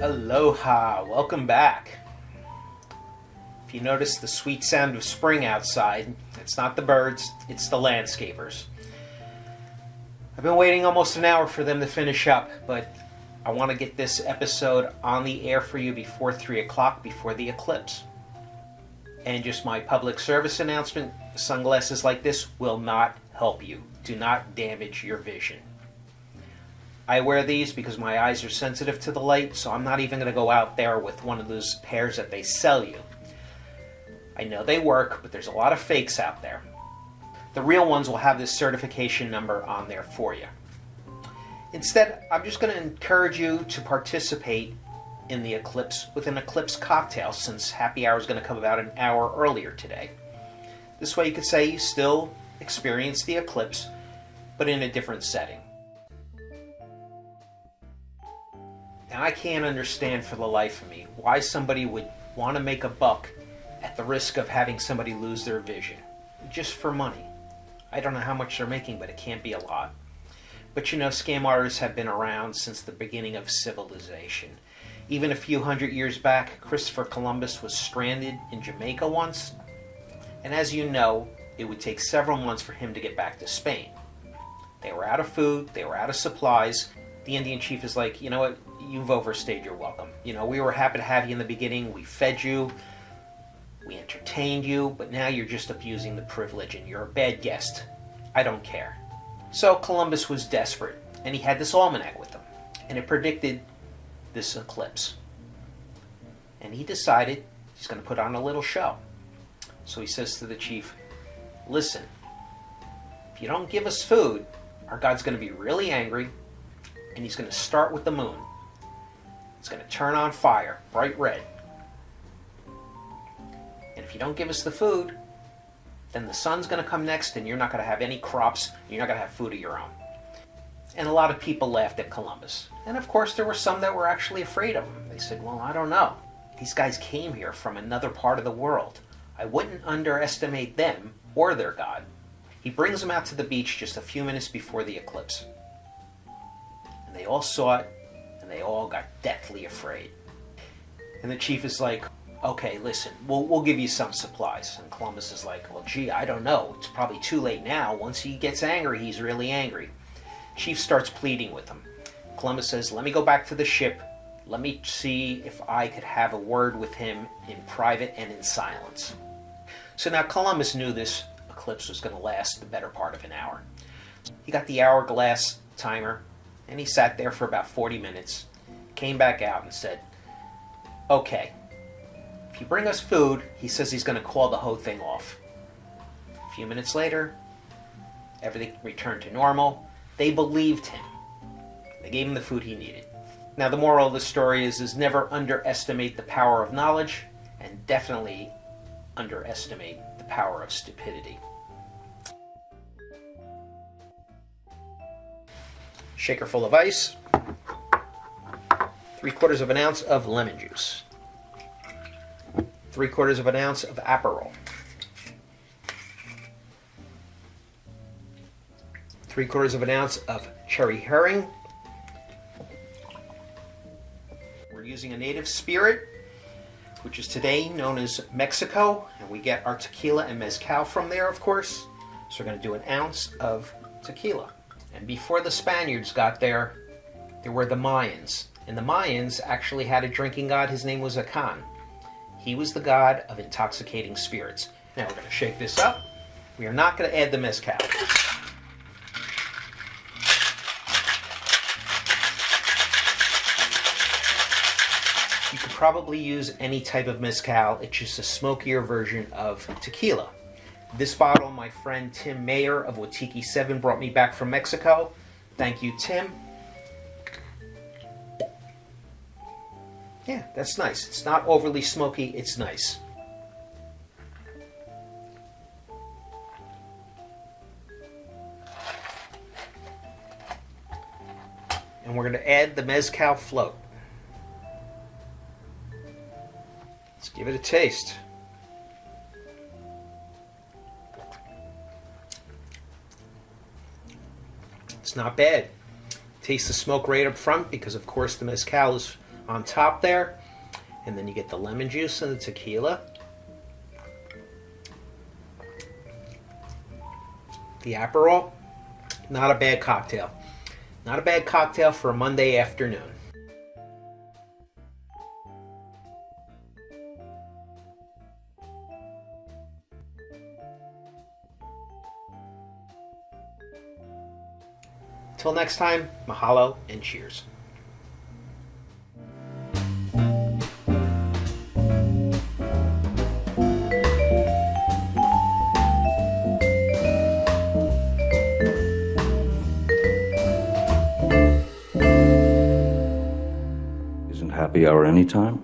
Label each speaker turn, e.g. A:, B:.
A: Aloha, welcome back. If you notice the sweet sound of spring outside, it's not the birds, it's the landscapers. I've been waiting almost an hour for them to finish up, but I want to get this episode on the air for you before 3 o'clock, before the eclipse. And just my public service announcement, sunglasses like this will not help you. Do not damage your vision. I wear these because my eyes are sensitive to the light, so I'm not even going to go out there with one of those pairs that they sell you. I know they work, but there's a lot of fakes out there. The real ones will have this certification number on there for you. Instead, I'm just going to encourage you to participate in the eclipse with an eclipse cocktail, since happy hour is going to come about an hour earlier today. This way you could say you still experience the eclipse, but in a different setting. Now, I can't understand for the life of me why somebody would want to make a buck at the risk of having somebody lose their vision, just for money. I don't know how much they're making, but it can't be a lot. But you know, scam artists have been around since the beginning of civilization. Even a few hundred years back, Christopher Columbus was stranded in Jamaica once, and as you know, it would take several months for him to get back to Spain. They were out of food, they were out of supplies. The Indian chief is like, you know what, you've overstayed your welcome. You know, we were happy to have you in the beginning, we fed you, we entertained you, but now you're just abusing the privilege and you're a bad guest. I don't care. So Columbus was desperate, and he had this almanac with him, and it predicted this eclipse. And he decided he's going to put on a little show. So he says to the chief, listen, if you don't give us food, our God's going to be really angry, and he's going to start with the moon. It's going to turn on fire, bright red. And if you don't give us the food, then the sun's going to come next, and you're not going to have any crops, and you're not going to have food of your own. And a lot of people laughed at Columbus. And of course, there were some that were actually afraid of him. They said, well, I don't know. These guys came here from another part of the world. I wouldn't underestimate them or their God. He brings them out to the beach just a few minutes before the eclipse. And they all saw it, and they all got deathly afraid. And the chief is like, okay, listen, we'll give you some supplies. And Columbus is like, well, gee, I don't know. It's probably too late now. Once he gets angry, he's really angry. Chief starts pleading with him. Columbus says, let me go back to the ship. Let me see if I could have a word with him in private and in silence. So now Columbus knew this eclipse was going to last the better part of an hour. He got the hourglass timer, and he sat there for about 40 minutes, came back out and said, okay, if you bring us food, he says he's going to call the whole thing off. A few minutes later, everything returned to normal. They believed him. They gave him the food he needed. Now, the moral of the story is never underestimate the power of knowledge, and definitely underestimate the power of stupidity. Shaker full of ice. 3/4 of an ounce of lemon juice. 3/4 of an ounce of Aperol. 3/4 of an ounce of cherry herring. We're using a native spirit, which is today known as Mexico, and we get our tequila and mezcal from there, of course. So we're going to do an ounce of tequila. And before the Spaniards got there were the Mayans. And the Mayans actually had a drinking god. His name was Akan. He was the god of intoxicating spirits. Now we're going to shake this up. We are not going to add the mezcal. You could probably use any type of mezcal. It's just a smokier version of tequila. This bottle, my friend Tim Mayer of Tiki 7 brought me back from Mexico. Thank you, Tim. Yeah, that's nice. It's not overly smoky, it's nice. And we're going to add the mezcal float. Let's give it a taste. It's not bad. Taste the smoke right up front because of course the mezcal is on top there. And then you get the lemon juice and the tequila. The Aperol, not a bad cocktail. Not a bad cocktail for a Monday afternoon. Till next time, mahalo and cheers.
B: Isn't happy hour anytime?